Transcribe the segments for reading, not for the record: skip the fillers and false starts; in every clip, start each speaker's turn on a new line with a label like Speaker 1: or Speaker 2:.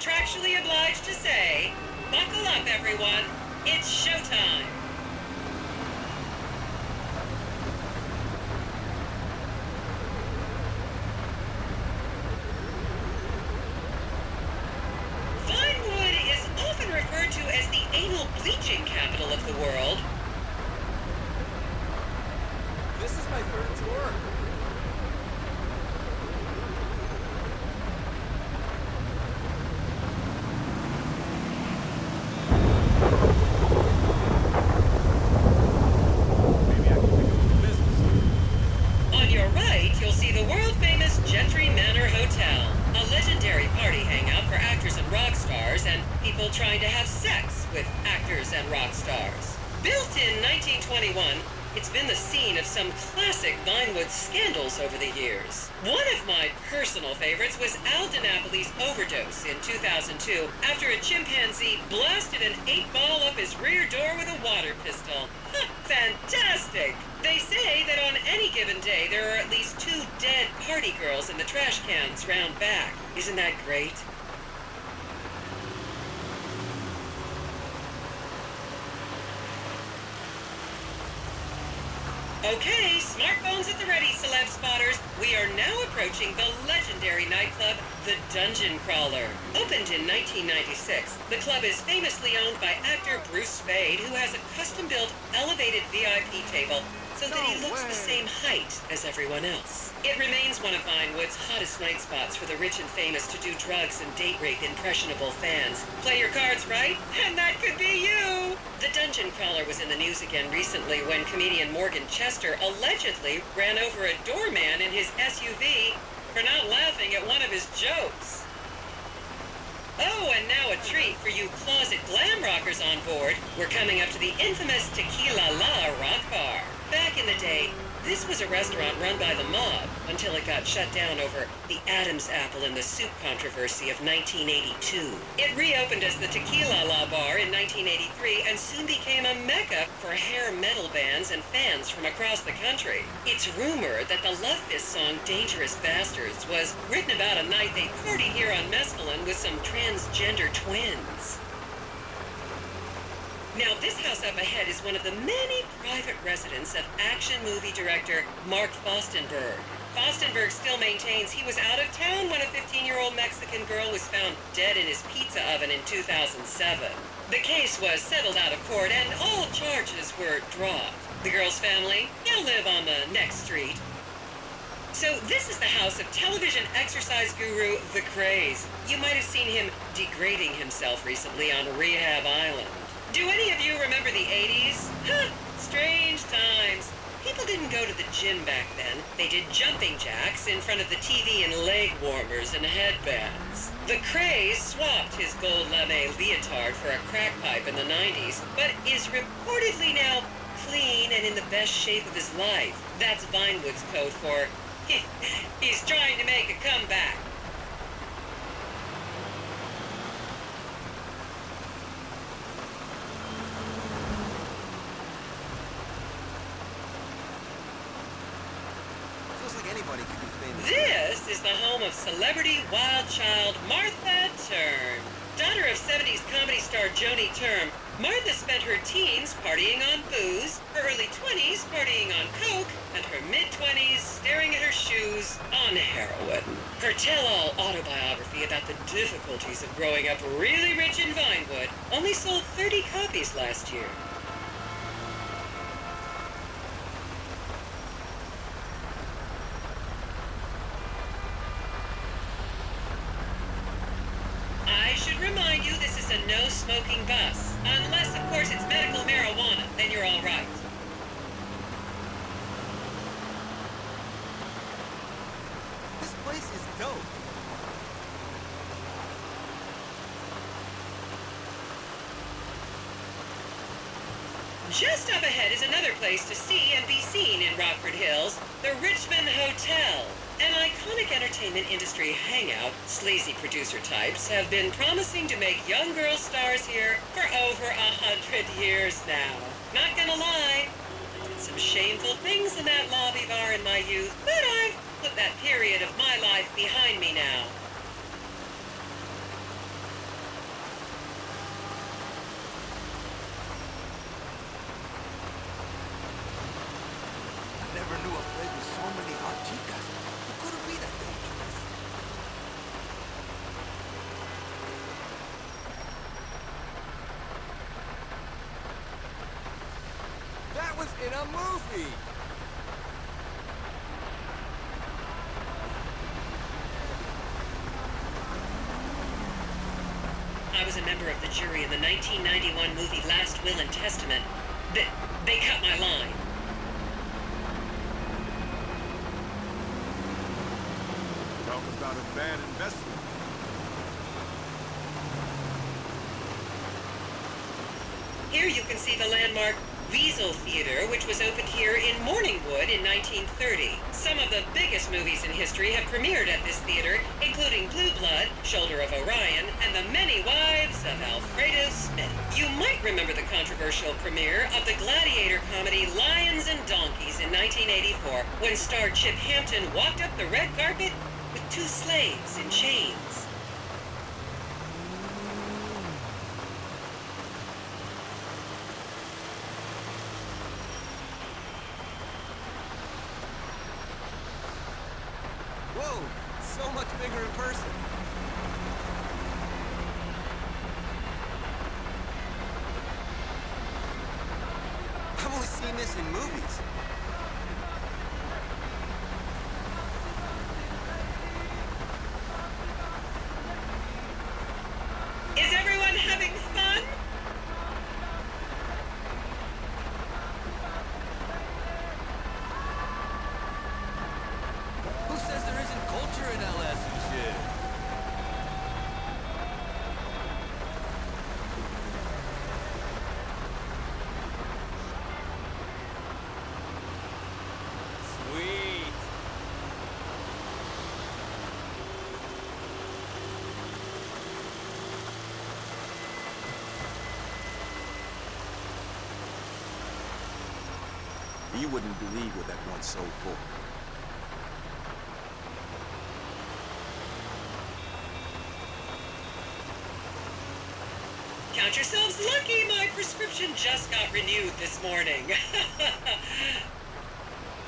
Speaker 1: contractually obliged to say, buckle up, everyone. It's showtime. Wynwood is often referred to as the anal bleaching capital of the world.
Speaker 2: This is my third tour. Maybe I can pick up some business.
Speaker 1: On your right, you'll see the world-famous Gentry Manor Hotel, a legendary party hangout for actors and rock stars and people trying to have sex with actors and rock stars. Built in 1921, it's been the scene of some classic Vinewood scandals over the years. One of my personal favorites was Al DiNapoli's overdose in 2002 after a chimpanzee blasted an 8-ball up his rear door with a water pistol. Fantastic! They say that on any given day there are at least 2 dead party girls in the trash cans round back. Isn't that great? Okay, smartphones at the ready, celeb spotters. We are now approaching the legendary nightclub, the Dungeon Crawler. Opened in 1996, the club is famously owned by actor Bruce Spade, who has a custom-built elevated VIP table so that he looks the same height as everyone else. It remains one of Vinewood's hottest night spots for the rich and famous to do drugs and date rape impressionable fans. Play your cards right, and that could be you! The Dungeon Crawler was in the news again recently when comedian Morgan Chester allegedly ran over a doorman in his SUV for not laughing at one of his jokes. Oh, and now a treat for you closet glam rockers on board. We're coming up to the infamous Tequila La Rock Bar. Back in the day, this was a restaurant run by the mob until it got shut down over the Adam's apple in the soup controversy of 1982. It reopened as the Tequila La Bar in 1983 and soon became a mecca for hair metal bands and fans from across the country. It's rumored that the Love Fist song Dangerous Bastards was written about a night they partied here on Mescaline with some transgender twins. Now, this house up ahead is one of the many private residence of action movie director Mark Fostenberg. Fostenberg still maintains he was out of town when a 15-year-old Mexican girl was found dead in his pizza oven in 2007. The case was settled out of court and all charges were dropped. The girl's family now live on the next street. So this is the house of television exercise guru The Craze. You might have seen him degrading himself recently on Rehab Island. Do any of you remember the 80s? Strange times. People didn't go to the gym back then. They did jumping jacks in front of the TV and leg warmers and headbands. The Craze swapped his gold lame leotard for a crack pipe in the 90s, but is reportedly now clean and in the best shape of his life. That's Vinewood's code for he's trying to make a comeback.
Speaker 2: Anybody could be famous.
Speaker 1: This is the home of celebrity wild child Martha Turm. Daughter of 70s comedy star Joni Turm, Martha spent her teens partying on booze, her early 20s partying on coke, and her mid-20s staring at her shoes on heroin. Her tell-all autobiography about the difficulties of growing up really rich in Vinewood only sold 30 copies last year. I should remind you this is a no-smoking bus. Unless, of course, it's medical marijuana, then you're all right.
Speaker 2: This place is dope.
Speaker 1: Just up ahead is another place to see and be seen in Rockford Hills, the Richmond Hotel. An iconic entertainment industry hangout, sleazy producer types have been promising to make young girl stars here for over 100 years now. Not gonna lie, I did some shameful things in that lobby bar in my youth, but I've put that period of my life behind me now.
Speaker 2: a movie!
Speaker 1: I was a member of the jury in the 1991 movie Last Will and Testament. They cut my line.
Speaker 2: Talk about a bad investment.
Speaker 1: Here you can see the landmark Weasel Theater, which was opened here in Morningwood in 1930. Some of the biggest movies in history have premiered at this theater, including Blue Blood, Shoulder of Orion, and The Many Wives of Alfredo Smith. You might remember the controversial premiere of the gladiator comedy Lions and Donkeys in 1984, when star Chip Hampton walked up the red carpet with two slaves in chains.
Speaker 2: Whoa, so much bigger in person. I've only seen this in movies.
Speaker 1: Is everyone having fun?
Speaker 2: Who says there isn't culture in LS and shit? Sweet. You wouldn't believe what that one sold for.
Speaker 1: Count yourselves lucky, my prescription just got renewed this morning.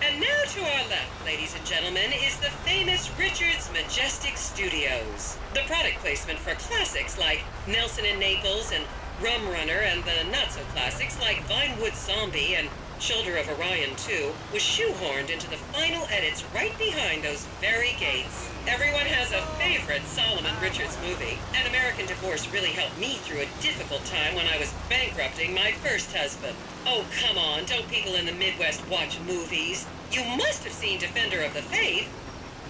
Speaker 1: And now to our left, ladies and gentlemen, is the famous Richards Majestic Studios. The product placement for classics like Nelson and Naples and Rum Runner, and the not-so-classics like Vainewood Zombie and Shoulder of Orion 2 was shoehorned into the final edits right behind those very gates. Everyone has a favorite Solomon Richards movie. An American Divorce really helped me through a difficult time when I was bankrupting my first husband. Oh, come on, don't people in the Midwest watch movies? You must have seen Defender of the Faith.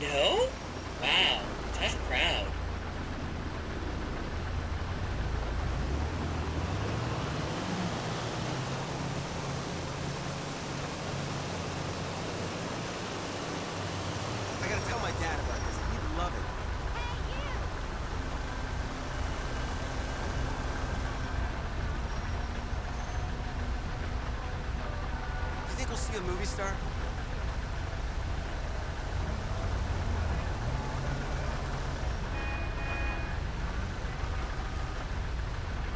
Speaker 1: No? Wow, tough crowd.
Speaker 2: I gotta tell my dad about this. He'd love it. You think we'll see a movie star?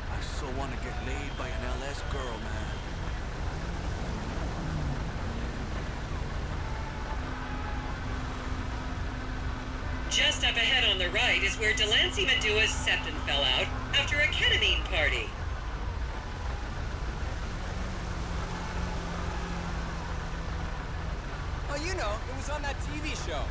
Speaker 2: I so want to get laid by an LS girl, man.
Speaker 1: Just up ahead on the right is where Delancey Medua's septon fell out after a ketamine party.
Speaker 2: Oh, you know, it was on that TV show.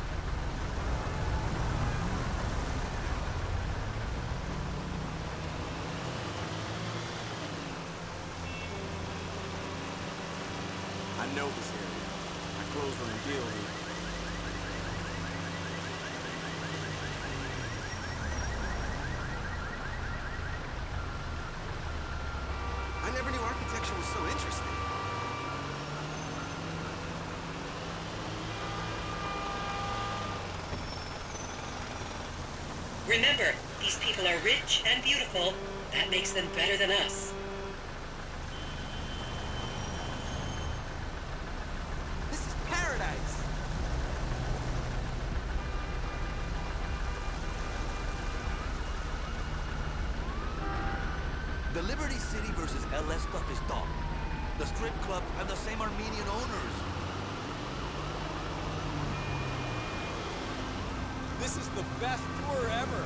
Speaker 2: I know this area. I closed on a deal here. I never knew architecture was so interesting.
Speaker 1: Remember, these people are rich and beautiful. That makes them better than us.
Speaker 2: This is paradise. The Liberty City versus LS stuff is done. The strip clubs have the same Armenian owners. This is the best tour ever.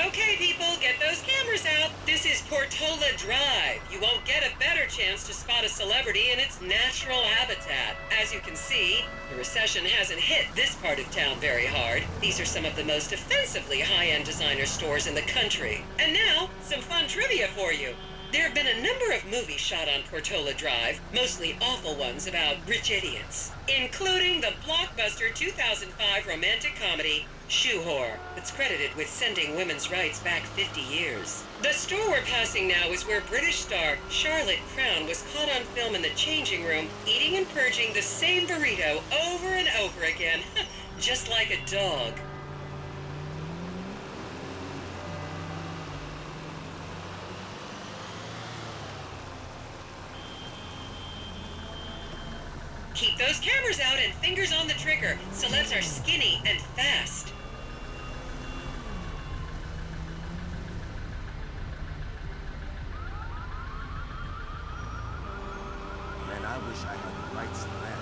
Speaker 1: Okay, people, get those cameras out. This is Portola Drive. You won't get a better chance to spot a celebrity in its natural habitat. As you can see, the recession hasn't hit this part of town very hard. These are some of the most offensively high-end designer stores in the country. And now, some fun trivia for you. There have been a number of movies shot on Portola Drive, mostly awful ones about rich idiots, including the blockbuster 2005 romantic comedy Shoe Whore, that's credited with sending women's rights back 50 years. The store we're passing now is where British star Charlotte Crown was caught on film in the changing room eating and purging the same burrito over and over again, just like a dog. Keep those cameras out and fingers on the trigger. Celebs are skinny and fast.
Speaker 2: Man, I wish I had the rights to that.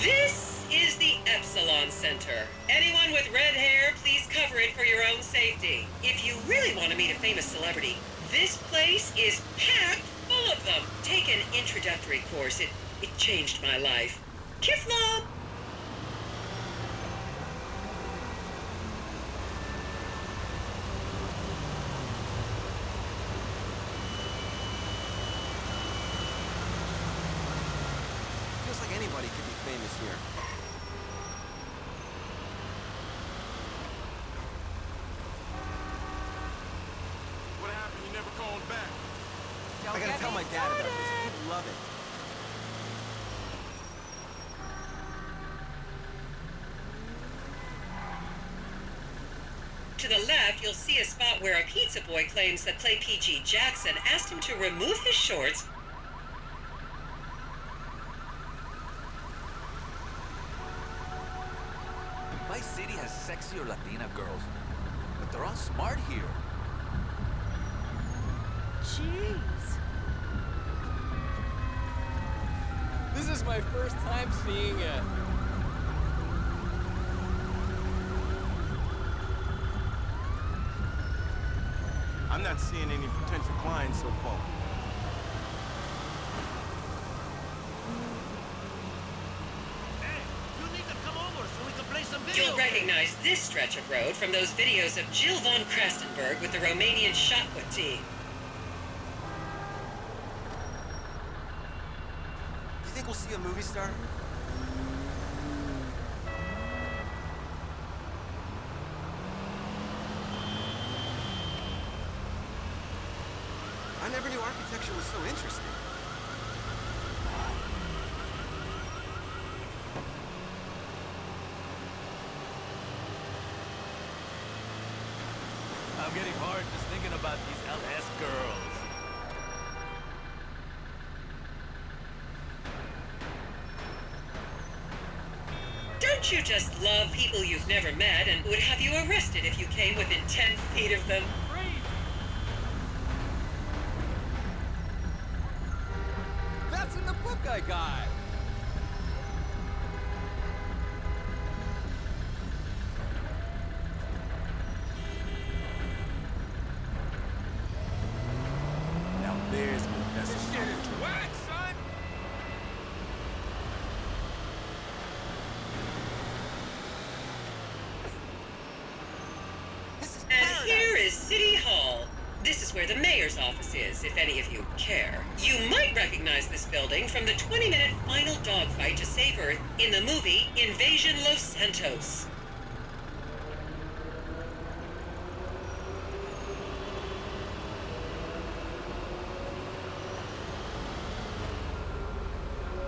Speaker 1: This is the Epsilon Center. Anyone with red hair, please cover it for your own safety. If you really want to meet a famous celebrity, this place is packed full of them. Take an introductory course. It changed my life. Kiss, Mom!
Speaker 2: Feels like anybody could be famous here.
Speaker 3: What happened? You never called back.
Speaker 2: I gotta tell my dad about this. He'd love it.
Speaker 1: To the left, you'll see a spot where a pizza boy claims that Play PG Jackson asked him to remove his shorts.
Speaker 2: Vice City has sexier Latina girls, but they're all smart here.
Speaker 4: Jeez. This is my first time seeing it.
Speaker 3: I'm not seeing any potential clients so far.
Speaker 2: Hey, you need to come over so we can play some video
Speaker 1: You'll recognize this stretch of road from those videos of Jill von Krastenberg with the Romanian shot put team.
Speaker 2: You think we'll see a movie star? I never knew architecture was so interesting.
Speaker 5: I'm getting hard just thinking about these LS girls.
Speaker 1: Don't you just love people you've never met and would have you arrested if you came within 10 feet of them?
Speaker 4: That's in the book I got.
Speaker 3: Now there's my best.
Speaker 5: This shit is whack, son!
Speaker 2: This is
Speaker 1: And
Speaker 2: paradise.
Speaker 1: here is City Hall. This is where the mayor's office is, if any of you care. You might recognize this building from the 20-minute final dogfight to save Earth in the movie Invasion Los Santos.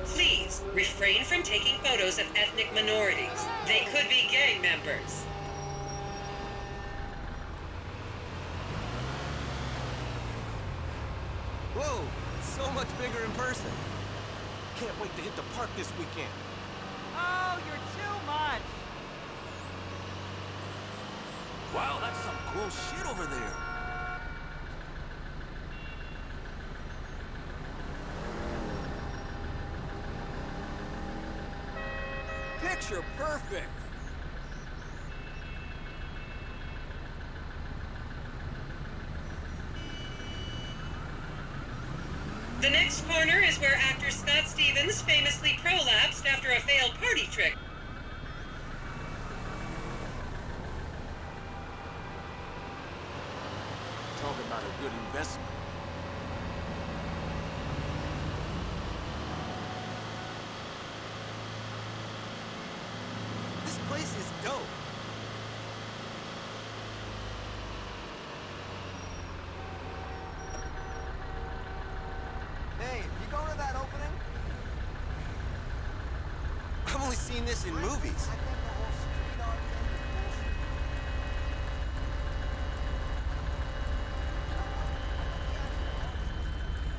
Speaker 1: Please, refrain from taking photos of ethnic minorities. They could be gang members.
Speaker 2: Whoa, so much bigger in person.
Speaker 3: Can't wait to hit the park this weekend.
Speaker 6: Oh, you're too much.
Speaker 2: Wow, that's some cool shit over there.
Speaker 4: Picture perfect.
Speaker 1: corner is where actor Scott Stevens famously prolapsed after a failed party trick.
Speaker 3: Talk about a good investment.
Speaker 2: This place is dope. Hey, you going to that opening? I've only seen this in movies.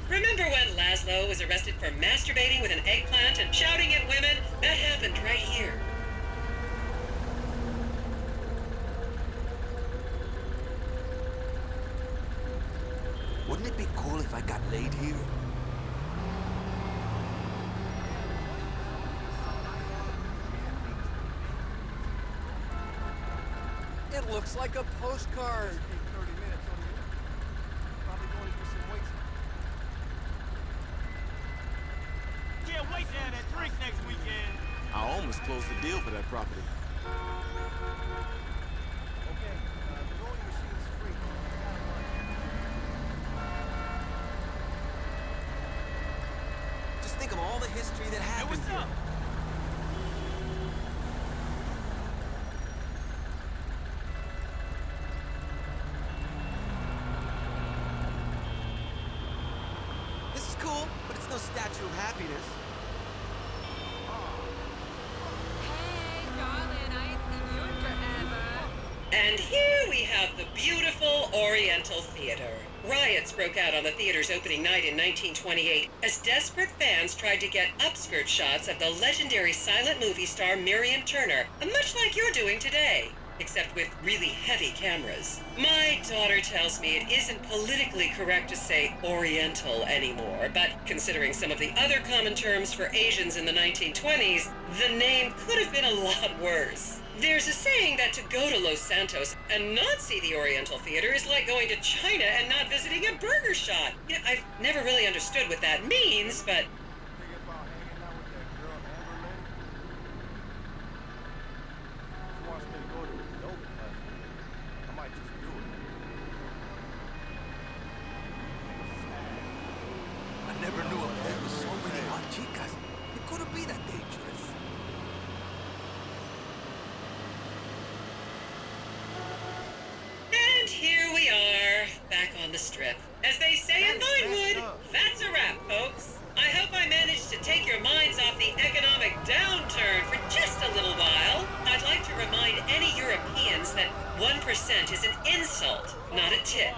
Speaker 1: Remember when Laszlo was arrested for masturbating with an eggplant and shouting at women? That happened right here.
Speaker 2: Wouldn't it be cool if I got laid here?
Speaker 4: It looks like a postcard.
Speaker 5: Can't wait to have that drink next weekend.
Speaker 3: I almost closed the deal for that property.
Speaker 2: Just think of all the history that
Speaker 5: Hey,
Speaker 2: happened
Speaker 5: what's
Speaker 2: here.
Speaker 5: up?
Speaker 2: This is cool, but it's no Statue of Happiness.
Speaker 7: Hey, darling, I ain't seen you in forever.
Speaker 1: And here we have the beautiful Oriental Theater. Riots broke out on the theater's opening night in 1928 as desperate fans tried to get upskirt shots of the legendary silent movie star Miriam Turner, much like you're doing today, except with really heavy cameras. My daughter tells me it isn't politically correct to say Oriental anymore, but considering some of the other common terms for Asians in the 1920s, the name could have been a lot worse. There's a saying that to go to Los Santos and not see the Oriental Theater is like going to China and not visiting a burger shop. You know, I've never really understood what that means, but
Speaker 3: Thinking about hanging out with that girl Amber Lynn? She wants me to go to a yoga class with her. I might just do it.
Speaker 2: I never knew a place with so many hot chicas. It couldn't be that dangerous.
Speaker 1: and here we are, back on the strip. As they say in Vainewood, that's a wrap, folks. I hope I managed to take your minds off the economic downturn for just a little while. I'd like to remind any Europeans that 1% is an insult, not a tip.